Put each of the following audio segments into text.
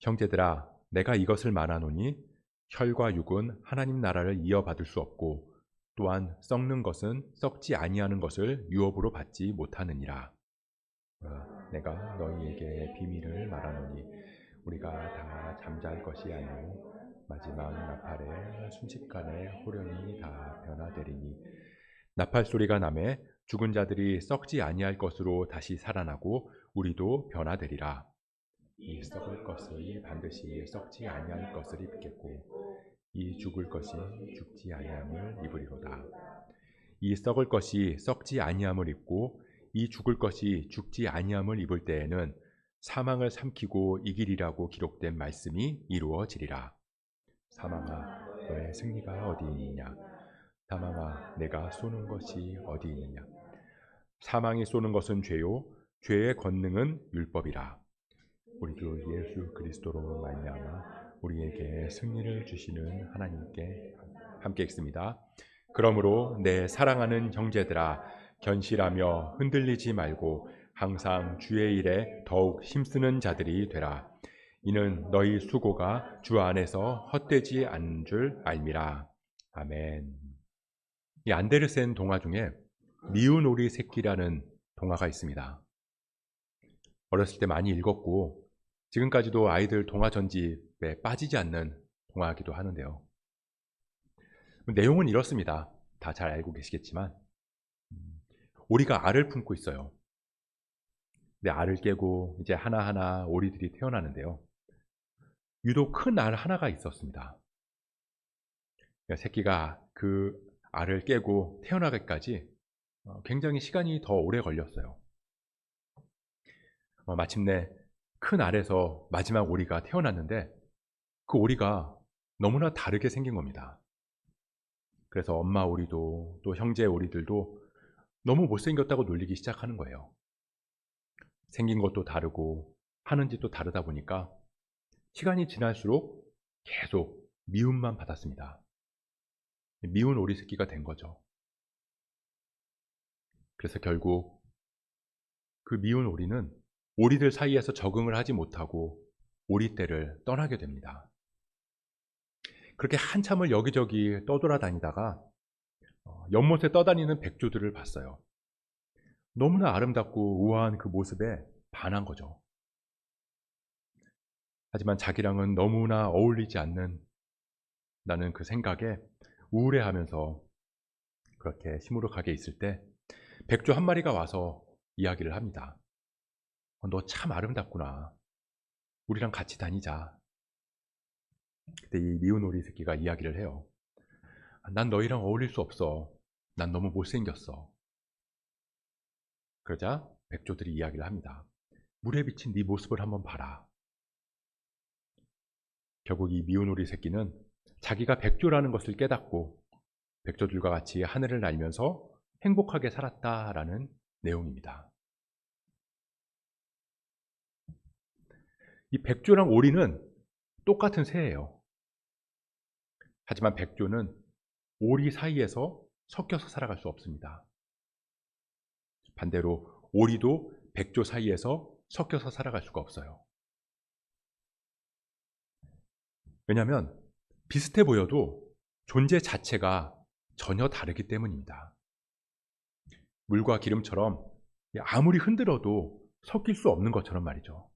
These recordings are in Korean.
형제들아, 내가 이것을 말하노니 혈과 육은 하나님 나라를 이어받을 수 없고 또한 썩는 것은 썩지 아니하는 것을 유업으로 받지 못하느니라. 내가 너희에게 비밀을 말하노니 우리가 다 잠잘 것이 아니요 마지막 나팔에 순식간에 호련히 다 변화되리니 나팔 소리가 나매 죽은 자들이 썩지 아니할 것으로 다시 살아나고 우리도 변화되리라. 이 썩을 것이 반드시 썩지 아니할 것을 입겠고 이 죽을 것이 죽지 아니함을 입으리로다. 이 썩을 것이 썩지 아니함을 입고 이 죽을 것이 죽지 아니함을 입을 때에는 사망을 삼키고 이기리라고 기록된 말씀이 이루어지리라. 사망아, 너의 승리가 어디 있느냐? 사망아, 내가 쏘는 것이 어디 있느냐? 사망이 쏘는 것은 죄요, 죄의 권능은 율법이라. 우리도 예수 그리스도로 말미암아 우리에게 승리를 주시는 하나님께 함께 읽습니다. 그러므로 내 사랑하는 형제들아, 견실하며 흔들리지 말고 항상 주의 일에 더욱 힘쓰는 자들이 되라. 이는 너희 수고가 주 안에서 헛되지 않은 줄 알미라. 아멘. 이 안데르센 동화 중에 미운 오리 새끼라는 동화가 있습니다. 어렸을 때 많이 읽었고 지금까지도 아이들 동화 전집에 빠지지 않는 동화이기도 하는데요. 내용은 이렇습니다. 다 잘 알고 계시겠지만 오리가 알을 품고 있어요. 근데 알을 깨고 이제 하나하나 오리들이 태어나는데요. 유독 큰 알 하나가 있었습니다. 새끼가 그 알을 깨고 태어나기까지 굉장히 시간이 더 오래 걸렸어요. 마침내 큰 알에서 마지막 오리가 태어났는데 그 오리가 너무나 다르게 생긴 겁니다. 그래서 엄마 오리도 또 형제 오리들도 너무 못생겼다고 놀리기 시작하는 거예요. 생긴 것도 다르고 하는 짓도 다르다 보니까 시간이 지날수록 계속 미움만 받았습니다. 미운 오리 새끼가 된 거죠. 그래서 결국 그 미운 오리는 오리들 사이에서 적응을 하지 못하고 오리떼를 떠나게 됩니다. 그렇게 한참을 여기저기 떠돌아다니다가 연못에 떠다니는 백조들을 봤어요. 너무나 아름답고 우아한 그 모습에 반한 거죠. 하지만 자기랑은 너무나 어울리지 않는 나는 그 생각에 우울해하면서 그렇게 시무룩하게 있을 때 백조 한 마리가 와서 이야기를 합니다. 너 참 아름답구나. 우리랑 같이 다니자. 그때 이 미운 오리 새끼가 이야기를 해요. 난 너희랑 어울릴 수 없어. 난 너무 못생겼어. 그러자 백조들이 이야기를 합니다. 물에 비친 네 모습을 한번 봐라. 결국 이 미운 오리 새끼는 자기가 백조라는 것을 깨닫고 백조들과 같이 하늘을 날면서 행복하게 살았다라는 내용입니다. 이 백조랑 오리는 똑같은 새예요. 하지만 백조는 오리 사이에서 섞여서 살아갈 수 없습니다. 반대로 오리도 백조 사이에서 섞여서 살아갈 수가 없어요. 왜냐하면 비슷해 보여도 존재 자체가 전혀 다르기 때문입니다. 물과 기름처럼 아무리 흔들어도 섞일 수 없는 것처럼 말이죠.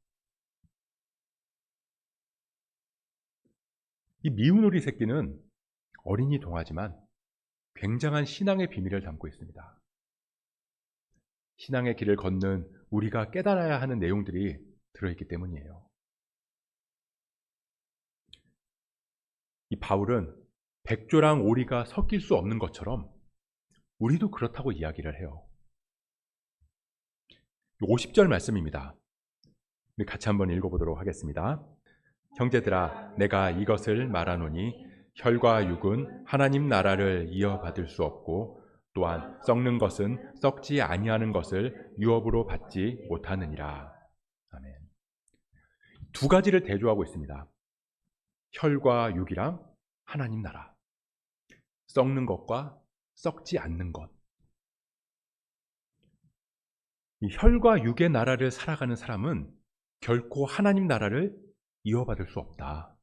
이 미운 오리 새끼는 어린이 동화지만 굉장한 신앙의 비밀을 담고 있습니다. 신앙의 길을 걷는 우리가 깨달아야 하는 내용들이 들어있기 때문이에요. 이 바울은 백조랑 오리가 섞일 수 없는 것처럼 우리도 그렇다고 이야기를 해요. 50절 말씀입니다. 우리 같이 한번 읽어보도록 하겠습니다. 형제들아, 내가 이것을 말하노니 혈과 육은 하나님 나라를 이어받을 수 없고 또한 썩는 것은 썩지 아니하는 것을 유업으로 받지 못하느니라. 아멘. 두 가지를 대조하고 있습니다. 혈과 육이랑 하나님 나라. 썩는 것과 썩지 않는 것. 이 혈과 육의 나라를 살아가는 사람은 결코 하나님 나라를 이어받을 수 없다.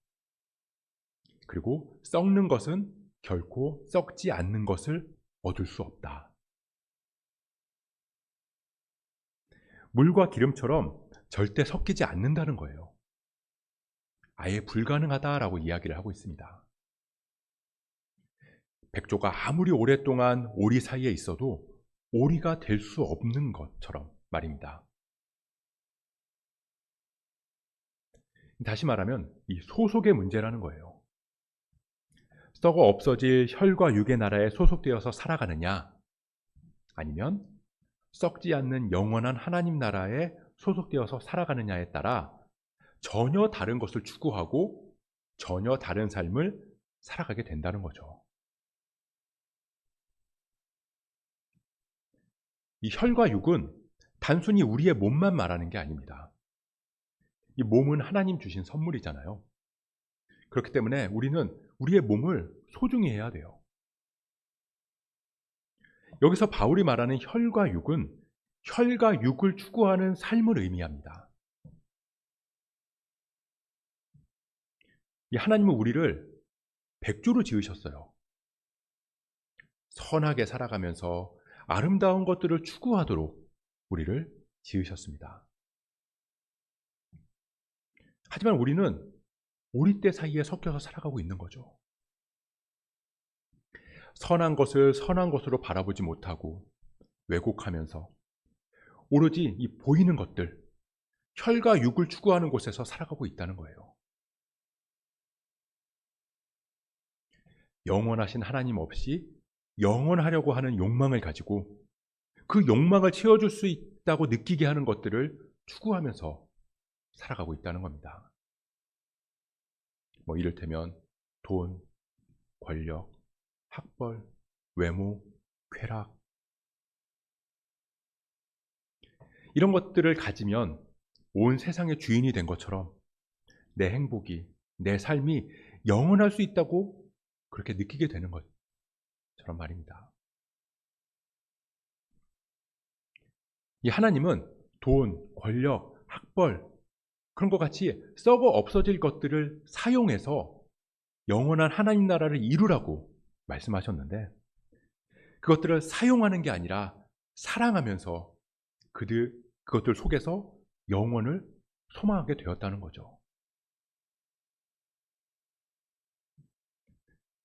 그리고 썩는 것은 결코 썩지 않는 것을 얻을 수 없다. 물과 기름처럼 절대 섞이지 않는다는 거예요. 아예 불가능하다라고 이야기를 하고 있습니다. 백조가 아무리 오랫동안 오리 사이에 있어도 오리가 될 수 없는 것처럼 말입니다. 다시 말하면 이 소속의 문제라는 거예요. 썩어 없어질 혈과 육의 나라에 소속되어서 살아가느냐, 아니면 썩지 않는 영원한 하나님 나라에 소속되어서 살아가느냐에 따라 전혀 다른 것을 추구하고 전혀 다른 삶을 살아가게 된다는 거죠. 이 혈과 육은 단순히 우리의 몸만 말하는 게 아닙니다. 이 몸은 하나님 주신 선물이잖아요. 그렇기 때문에 우리는 우리의 몸을 소중히 해야 돼요. 여기서 바울이 말하는 혈과 육은 혈과 육을 추구하는 삶을 의미합니다. 이 하나님은 우리를 백조로 지으셨어요. 선하게 살아가면서 아름다운 것들을 추구하도록 우리를 지으셨습니다. 하지만 우리는 오리떼 사이에 섞여서 살아가고 있는 거죠. 선한 것을 선한 것으로 바라보지 못하고 왜곡하면서 오로지 이 보이는 것들, 혈과 육을 추구하는 곳에서 살아가고 있다는 거예요. 영원하신 하나님 없이 영원하려고 하는 욕망을 가지고 그 욕망을 채워줄 수 있다고 느끼게 하는 것들을 추구하면서 살아가고 있다는 겁니다. 이를테면 돈, 권력, 학벌, 외모, 쾌락, 이런 것들을 가지면 온 세상의 주인이 된 것처럼 내 행복이, 내 삶이 영원할 수 있다고 그렇게 느끼게 되는 것처럼 말입니다. 이 하나님은 돈, 권력, 학벌, 그런 것 같이 썩어 없어질 것들을 사용해서 영원한 하나님 나라를 이루라고 말씀하셨는데, 그것들을 사용하는 게 아니라 사랑하면서 그것들 속에서 영원을 소망하게 되었다는 거죠.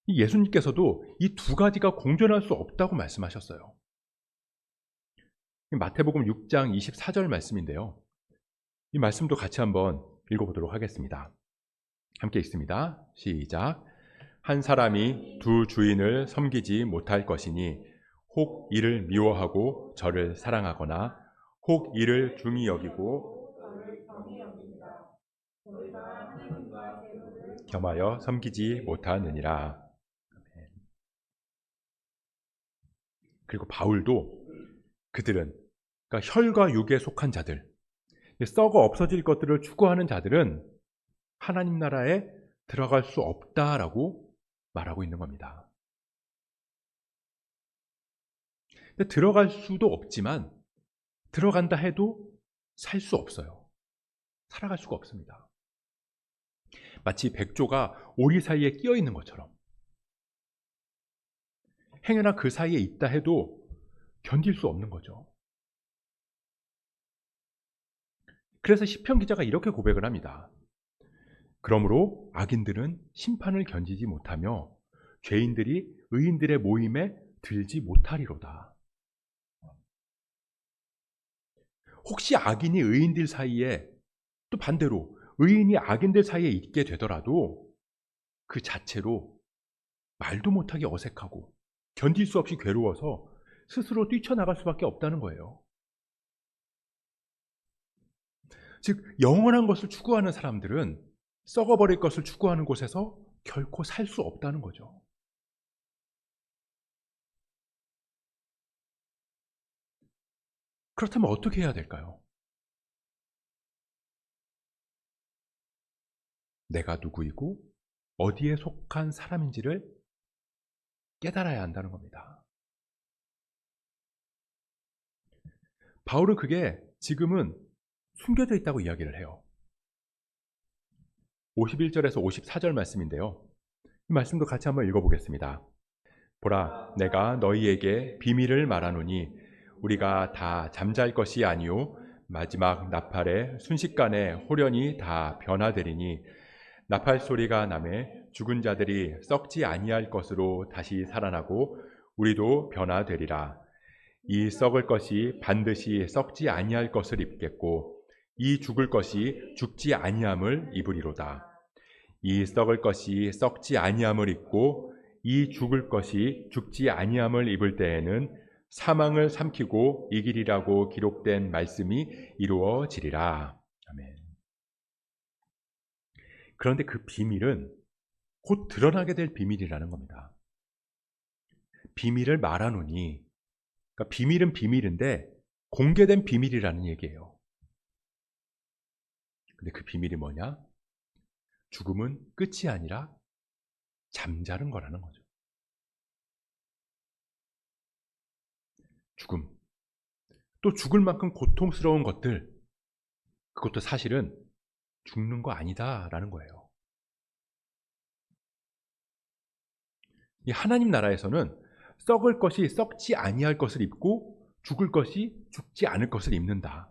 예수님께서도 이 두 가지가 공존할 수 없다고 말씀하셨어요. 마태복음 6장 24절 말씀인데요. 이 말씀도 같이 한번 읽어보도록 하겠습니다. 함께 읽습니다. 시작. 한 사람이 두 주인을 섬기지 못할 것이니 혹 이를 미워하고 저를 사랑하거나 혹 이를 중히 여기고 겸하여 섬기지 못하느니라. 그리고 바울도 그들은, 그러니까 혈과 육에 속한 자들, 썩어 없어질 것들을 추구하는 자들은 하나님 나라에 들어갈 수 없다라고 말하고 있는 겁니다. 근데 들어갈 수도 없지만 들어간다 해도 살 수 없어요. 살아갈 수가 없습니다. 마치 백조가 오리 사이에 끼어 있는 것처럼 행여나 그 사이에 있다 해도 견딜 수 없는 거죠. 그래서 시편 기자가 이렇게 고백을 합니다. 그러므로 악인들은 심판을 견디지 못하며 죄인들이 의인들의 모임에 들지 못하리로다. 혹시 악인이 의인들 사이에, 또 반대로 의인이 악인들 사이에 있게 되더라도 그 자체로 말도 못하게 어색하고 견딜 수 없이 괴로워서 스스로 뛰쳐나갈 수밖에 없다는 거예요. 즉 영원한 것을 추구하는 사람들은 썩어버릴 것을 추구하는 곳에서 결코 살 수 없다는 거죠. 그렇다면 어떻게 해야 될까요? 내가 누구이고 어디에 속한 사람인지를 깨달아야 한다는 겁니다. 바울은 그게 지금은 숨겨져 있다고 이야기를 해요. 51절에서 54절 말씀인데요. 이 말씀도 같이 한번 읽어보겠습니다. 보라, 내가 너희에게 비밀을 말하노니 우리가 다 잠잘 것이 아니요 마지막 나팔에 순식간에 홀연히 다 변화되리니 나팔 소리가 나매 죽은 자들이 썩지 아니할 것으로 다시 살아나고 우리도 변화되리라. 이 썩을 것이 반드시 썩지 아니할 것을 입겠고 이 죽을 것이 죽지 아니함을 입으리로다. 이 썩을 것이 썩지 아니함을 입고 이 죽을 것이 죽지 아니함을 입을 때에는 사망을 삼키고 이기리라고 기록된 말씀이 이루어지리라. 아멘. 그런데 그 비밀은 곧 드러나게 될 비밀이라는 겁니다. 비밀을 말하노니, 그러니까 비밀은 비밀인데 공개된 비밀이라는 얘기예요. 근데 그 비밀이 뭐냐? 죽음은 끝이 아니라 잠자는 거라는 거죠. 죽음. 또 죽을 만큼 고통스러운 것들, 그것도 사실은 죽는 거 아니다라는 거예요. 이 하나님 나라에서는 썩을 것이 썩지 아니할 것을 입고 죽을 것이 죽지 않을 것을 입는다.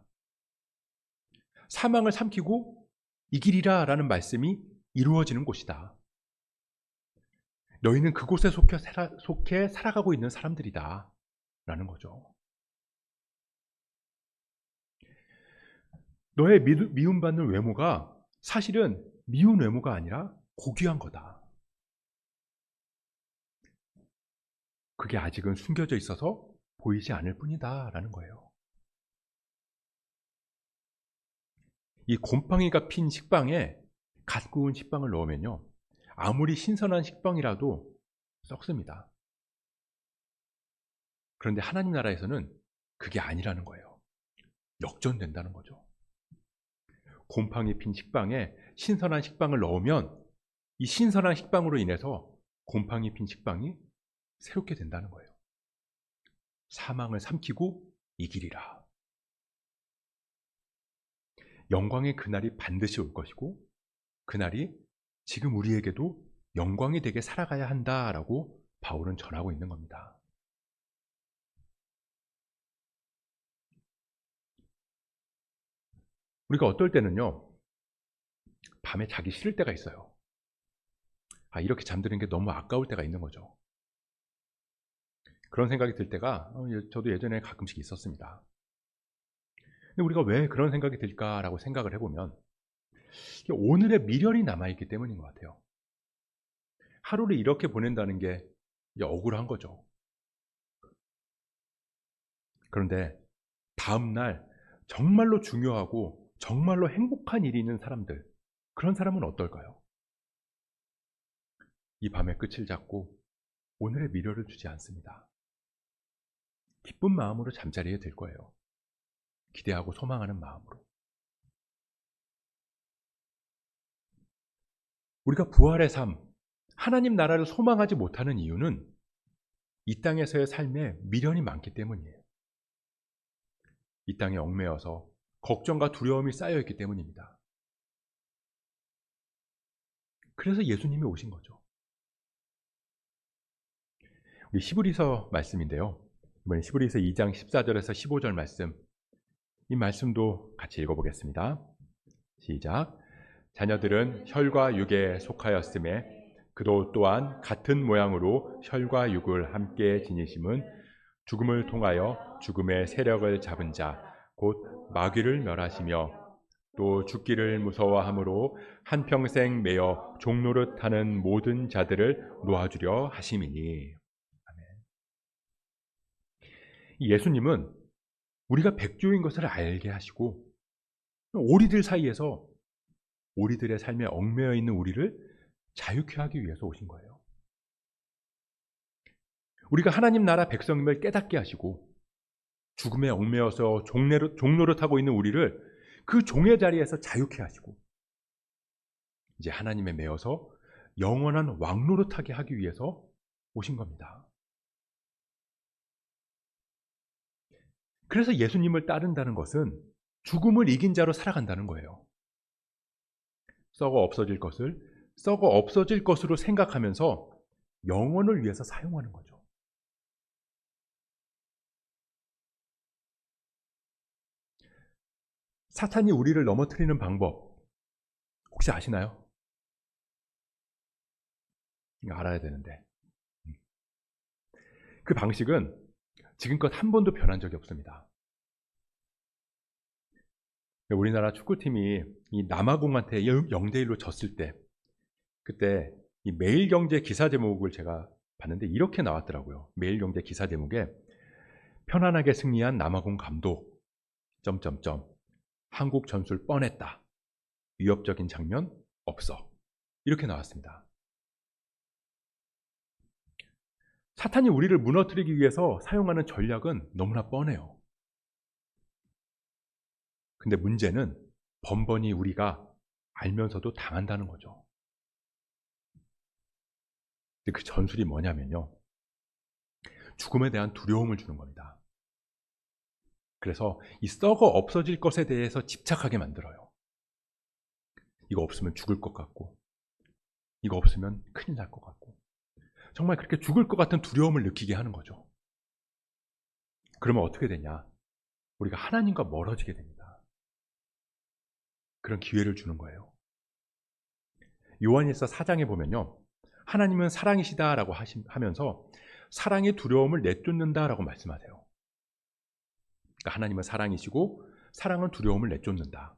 사망을 삼키고 이기리라 라는 말씀이 이루어지는 곳이다. 너희는 그곳에 속해 살아가고 있는 사람들이다 라는 거죠. 너의 미움받는 외모가 사실은 미운 외모가 아니라 고귀한 거다. 그게 아직은 숨겨져 있어서 보이지 않을 뿐이다 라는 거예요. 이 곰팡이가 핀 식빵에 갓 구운 식빵을 넣으면요, 아무리 신선한 식빵이라도 썩습니다. 그런데 하나님 나라에서는 그게 아니라는 거예요. 역전된다는 거죠. 곰팡이 핀 식빵에 신선한 식빵을 넣으면 이 신선한 식빵으로 인해서 곰팡이 핀 식빵이 새롭게 된다는 거예요. 사망을 삼키고 이기리라. 영광의 그날이 반드시 올 것이고 그날이 지금 우리에게도 영광이 되게 살아가야 한다라고 바울은 전하고 있는 겁니다. 우리가 어떨 때는요, 밤에 자기 싫을 때가 있어요. 이렇게 잠드는 게 너무 아까울 때가 있는 거죠. 그런 생각이 들 때가 저도 예전에 가끔씩 있었습니다. 근데 우리가 왜 그런 생각이 들까라고 생각을 해보면 오늘의 미련이 남아있기 때문인 것 같아요. 하루를 이렇게 보낸다는 게 억울한 거죠. 그런데 다음날 정말로 중요하고 정말로 행복한 일이 있는 사람들, 그런 사람은 어떨까요? 이 밤의 끝을 잡고 오늘의 미련을 주지 않습니다. 기쁜 마음으로 잠자리에 들 거예요. 기대하고 소망하는 마음으로. 우리가 부활의 삶, 하나님 나라를 소망하지 못하는 이유는 이 땅에서의 삶에 미련이 많기 때문이에요. 이 땅에 얽매여서 걱정과 두려움이 쌓여있기 때문입니다. 그래서 예수님이 오신 거죠. 우리 히브리서 말씀인데요, 이번에 히브리서 2장 14절에서 15절 말씀, 이 말씀도 같이 읽어보겠습니다. 시작. 자녀들은 혈과 육에 속하였음에 그도 또한 같은 모양으로 혈과 육을 함께 지니심은 죽음을 통하여 죽음의 세력을 잡은 자 곧 마귀를 멸하시며 또 죽기를 무서워함으로 한평생 매여 종노릇하는 모든 자들을 놓아주려 하심이니. 예수님은 우리가 백조인 것을 알게 하시고 오리들 사이에서 오리들의 삶에 얽매여 있는 우리를 자유케 하기 위해서 오신 거예요. 우리가 하나님 나라 백성임을 깨닫게 하시고 죽음에 얽매여서 종노릇하고 있는 우리를 그 종의 자리에서 자유케 하시고 이제 하나님에 매여서 영원한 왕노릇하게 하기 위해서 오신 겁니다. 그래서 예수님을 따른다는 것은 죽음을 이긴 자로 살아간다는 거예요. 썩어 없어질 것을 썩어 없어질 것으로 생각하면서 영원을 위해서 사용하는 거죠. 사탄이 우리를 넘어뜨리는 방법 혹시 아시나요? 이거 알아야 되는데. 그 방식은 지금껏 한 번도 변한 적이 없습니다. 우리나라 축구팀이 이 남아공한테 0대1로 졌을 때, 그때 이 매일경제 기사 제목을 제가 봤는데 이렇게 나왔더라고요. 매일경제 기사 제목에 편안하게 승리한 남아공 감독 점점점 한국 전술 뻔했다. 위협적인 장면 없어. 이렇게 나왔습니다. 사탄이 우리를 무너뜨리기 위해서 사용하는 전략은 너무나 뻔해요. 근데 문제는 번번이 우리가 알면서도 당한다는 거죠. 근데 그 전술이 뭐냐면요. 죽음에 대한 두려움을 주는 겁니다. 그래서 이 썩어 없어질 것에 대해서 집착하게 만들어요. 이거 없으면 죽을 것 같고, 이거 없으면 큰일 날 것 같고, 정말 그렇게 죽을 것 같은 두려움을 느끼게 하는 거죠. 그러면 어떻게 되냐? 우리가 하나님과 멀어지게 됩니다. 그런 기회를 주는 거예요. 요한일서 4장에 보면요. 하나님은 사랑이시다라고 하면서 사랑의 두려움을 내쫓는다라고 말씀하세요. 그러니까 하나님은 사랑이시고 사랑은 두려움을 내쫓는다.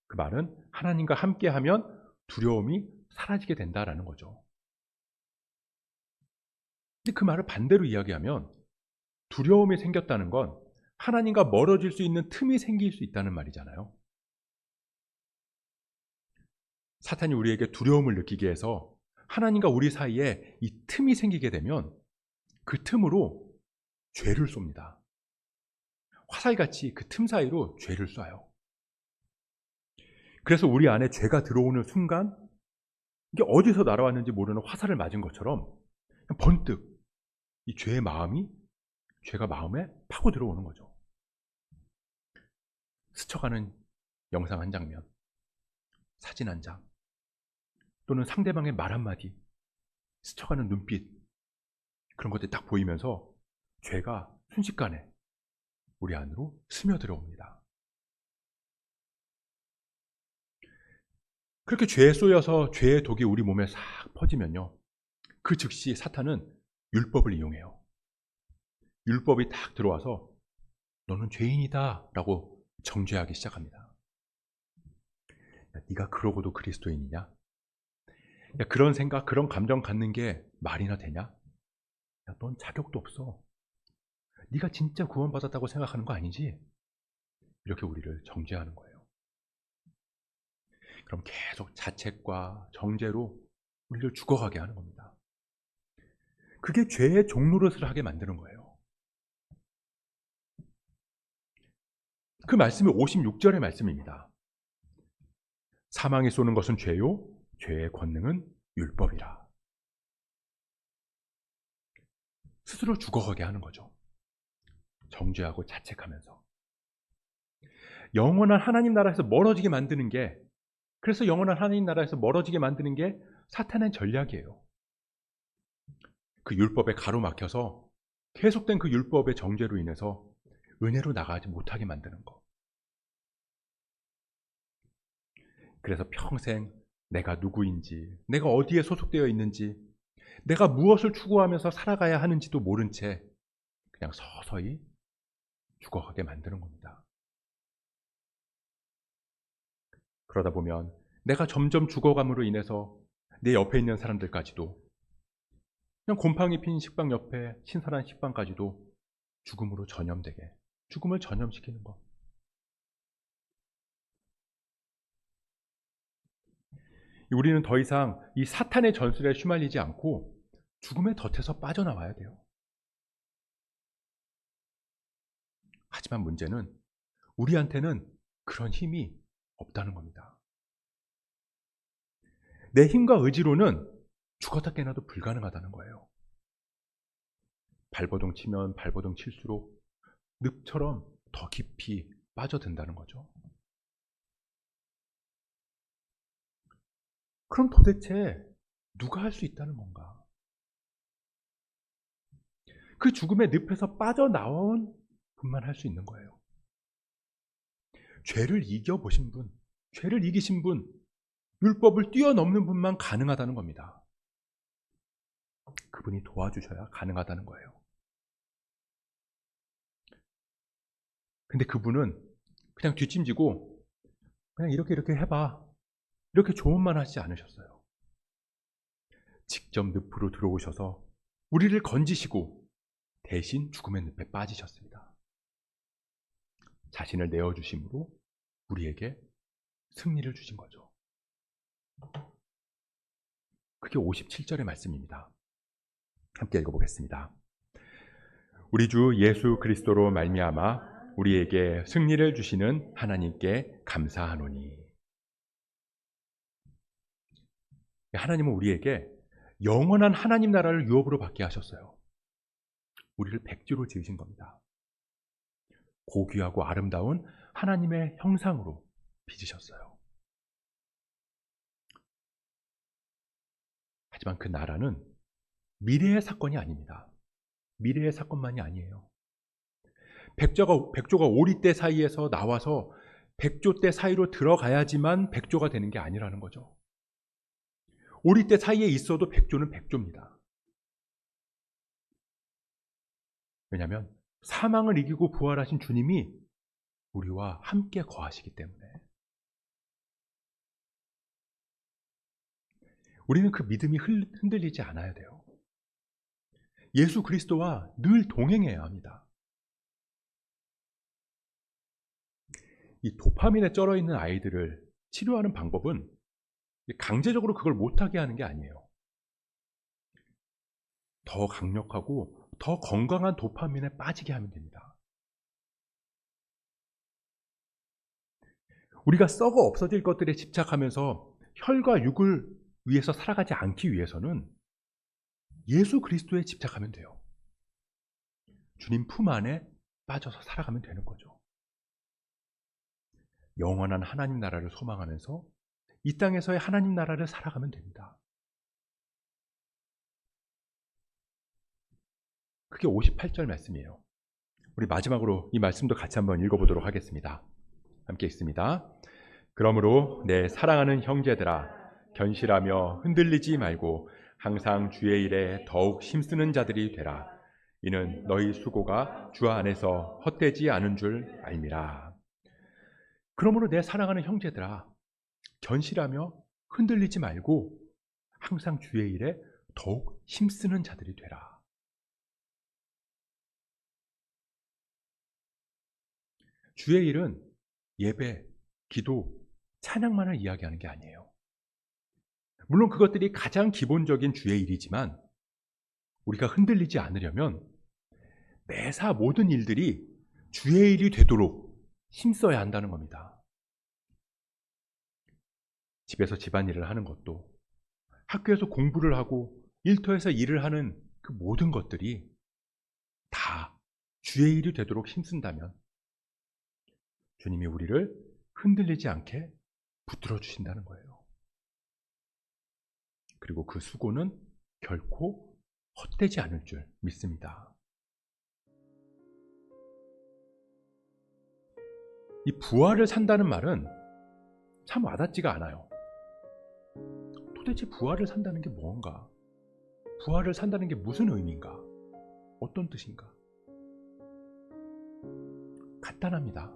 그 말은 하나님과 함께하면 두려움이 사라지게 된다라는 거죠. 근데 그 말을 반대로 이야기하면 두려움이 생겼다는 건 하나님과 멀어질 수 있는 틈이 생길 수 있다는 말이잖아요. 사탄이 우리에게 두려움을 느끼게 해서 하나님과 우리 사이에 이 틈이 생기게 되면 그 틈으로 죄를 쏩니다. 화살같이 그 틈 사이로 죄를 쏴요. 그래서 우리 안에 죄가 들어오는 순간 이게 어디서 날아왔는지 모르는 화살을 맞은 것처럼 번뜩 이 죄의 마음이 죄가 마음에 파고 들어오는 거죠. 스쳐가는 영상 한 장면, 사진 한 장, 또는 상대방의 말 한마디, 스쳐가는 눈빛, 그런 것들이 딱 보이면서 죄가 순식간에 우리 안으로 스며들어옵니다. 그렇게 죄에 쏘여서 죄의 독이 우리 몸에 싹 퍼지면요, 그 즉시 사탄은 율법을 이용해요. 율법이 딱 들어와서 너는 죄인이다 라고 정죄하기 시작합니다. 야, 네가 그러고도 그리스도인이냐? 야, 그런 생각, 그런 감정 갖는 게 말이나 되냐? 야, 넌 자격도 없어. 네가 진짜 구원받았다고 생각하는 거 아니지? 이렇게 우리를 정죄하는 거예요. 그럼 계속 자책과 정죄로 우리를 죽어가게 하는 겁니다. 그게 죄의 종노릇을 하게 만드는 거예요. 그 말씀이 56절의 말씀입니다. 사망이 쏘는 것은 죄요, 죄의 권능은 율법이라. 스스로 죽어가게 하는 거죠. 정죄하고 자책하면서. 영원한 하나님 나라에서 멀어지게 만드는 게, 그래서 영원한 하나님 나라에서 멀어지게 만드는 게 사탄의 전략이에요. 그 율법에 가로막혀서 계속된 그 율법의 정죄로 인해서 은혜로 나가지 못하게 만드는 거. 그래서 평생 내가 누구인지, 내가 어디에 소속되어 있는지, 내가 무엇을 추구하면서 살아가야 하는지도 모른 채 그냥 서서히 죽어가게 만드는 겁니다. 그러다 보면 내가 점점 죽어감으로 인해서 내 옆에 있는 사람들까지도, 그냥 곰팡이 핀 식빵 옆에 신선한 식빵까지도 죽음으로 전염되게, 죽음을 전염시키는 것. 우리는 더 이상 이 사탄의 전술에 휘말리지 않고 죽음의 덫에서 빠져나와야 돼요. 하지만 문제는 우리한테는 그런 힘이 없다는 겁니다. 내 힘과 의지로는 죽었다 깨어나도 불가능하다는 거예요. 발버둥 치면 발버둥 칠수록 늪처럼 더 깊이 빠져든다는 거죠. 그럼 도대체 누가 할 수 있다는 건가? 그 죽음의 늪에서 빠져나온 분만 할 수 있는 거예요. 죄를 이겨보신 분, 죄를 이기신 분, 율법을 뛰어넘는 분만 가능하다는 겁니다. 그분이 도와주셔야 가능하다는 거예요. 근데 그분은 그냥 뒷짐지고 그냥 이렇게 해봐, 이렇게 조언만 하지 않으셨어요. 직접 늪으로 들어오셔서 우리를 건지시고 대신 죽음의 늪에 빠지셨습니다. 자신을 내어주심으로 우리에게 승리를 주신 거죠. 그게 57절의 말씀입니다. 함께 읽어보겠습니다. 우리 주 예수 그리스도로 말미암아 우리에게 승리를 주시는 하나님께 감사하노니. 하나님은 우리에게 영원한 하나님 나라를 유업으로 받게 하셨어요. 우리를 백지로 지으신 겁니다. 고귀하고 아름다운 하나님의 형상으로 빚으셨어요. 하지만 그 나라는 미래의 사건이 아닙니다. 미래의 사건만이 아니에요. 백조가 오리떼 사이에서 나와서 백조떼 사이로 들어가야지만 백조가 되는 게 아니라는 거죠. 오리떼 사이에 있어도 백조는 백조입니다. 왜냐하면 사망을 이기고 부활하신 주님이 우리와 함께 거하시기 때문에. 우리는 그 믿음이 흔들리지 않아야 돼요. 예수 그리스도와 늘 동행해야 합니다. 이 도파민에 쩔어 있는 아이들을 치료하는 방법은 강제적으로 그걸 못하게 하는 게 아니에요. 더 강력하고 더 건강한 도파민에 빠지게 하면 됩니다. 우리가 썩어 없어질 것들에 집착하면서 혈과 육을 위해서 살아가지 않기 위해서는 예수 그리스도에 집착하면 돼요. 주님 품 안에 빠져서 살아가면 되는 거죠. 영원한 하나님 나라를 소망하면서 이 땅에서의 하나님 나라를 살아가면 됩니다. 그게 58절 말씀이에요. 우리 마지막으로 이 말씀도 같이 한번 읽어보도록 하겠습니다. 함께 읽습니다. 그러므로 내 사랑하는 형제들아, 견실하며 흔들리지 말고 항상 주의 일에 더욱 힘쓰는 자들이 되라. 이는 너희 수고가 주 안에서 헛되지 않은 줄 알미라. 그러므로 내 사랑하는 형제들아, 견실하며 흔들리지 말고 항상 주의 일에 더욱 힘쓰는 자들이 되라. 주의 일은 예배, 기도, 찬양만을 이야기하는 게 아니에요. 물론 그것들이 가장 기본적인 주의 일이지만 우리가 흔들리지 않으려면 매사 모든 일들이 주의 일이 되도록 힘써야 한다는 겁니다. 집에서 집안일을 하는 것도, 학교에서 공부를 하고 일터에서 일을 하는 그 모든 것들이 다 주의 일이 되도록 힘쓴다면 주님이 우리를 흔들리지 않게 붙들어 주신다는 거예요. 그리고 그 수고는 결코 헛되지 않을 줄 믿습니다. 이 부활을 산다는 말은 참 와닿지가 않아요. 도대체 부활을 산다는 게 뭔가? 부활을 산다는 게 무슨 의미인가? 어떤 뜻인가? 간단합니다.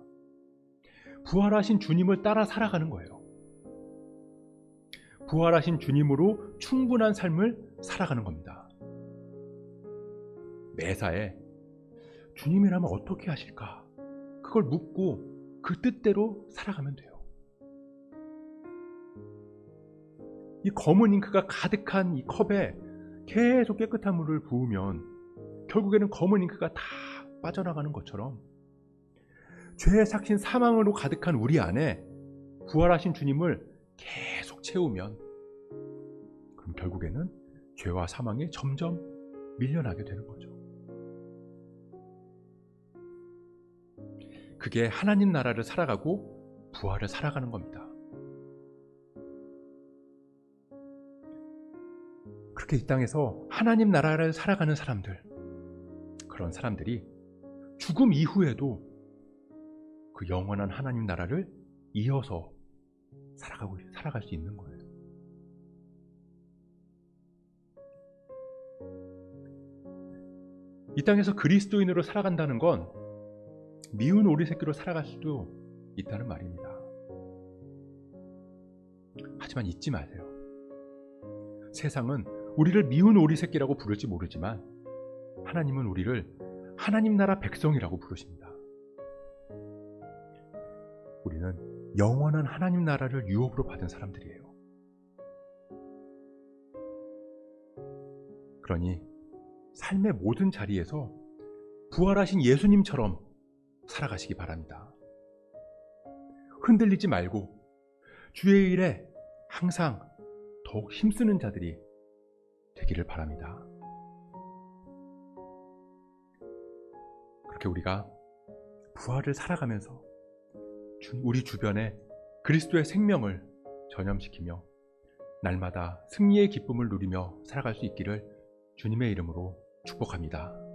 부활하신 주님을 따라 살아가는 거예요. 부활하신 주님으로 충분한 삶을 살아가는 겁니다. 매사에 주님이라면 어떻게 하실까? 그걸 묻고 그 뜻대로 살아가면 돼요. 이 검은 잉크가 가득한 이 컵에 계속 깨끗한 물을 부으면 결국에는 검은 잉크가 다 빠져나가는 것처럼 죄의 삭신 사망으로 가득한 우리 안에 부활하신 주님을 계속 채우면 그럼 결국에는 죄와 사망이 점점 밀려나게 되는 거죠. 그게 하나님 나라를 살아가고 부활을 살아가는 겁니다. 그렇게 이 땅에서 하나님 나라를 살아가는 사람들, 그런 사람들이 죽음 이후에도 그 영원한 하나님 나라를 이어서 살아갈 수 있는 거예요. 이 땅에서 그리스도인으로 살아간다는 건 미운 오리 새끼로 살아갈 수도 있다는 말입니다. 하지만 잊지 마세요. 세상은 우리를 미운 오리 새끼라고 부를지 모르지만 하나님은 우리를 하나님 나라 백성이라고 부르십니다. 우리는 영원한 하나님 나라를 유업으로 받은 사람들이에요. 그러니 삶의 모든 자리에서 부활하신 예수님처럼 살아가시기 바랍니다. 흔들리지 말고 주의 일에 항상 더욱 힘쓰는 자들이 되기를 바랍니다. 그렇게 우리가 부활을 살아가면서 우리 주변에 그리스도의 생명을 전염시키며 날마다 승리의 기쁨을 누리며 살아갈 수 있기를 주님의 이름으로 축복합니다.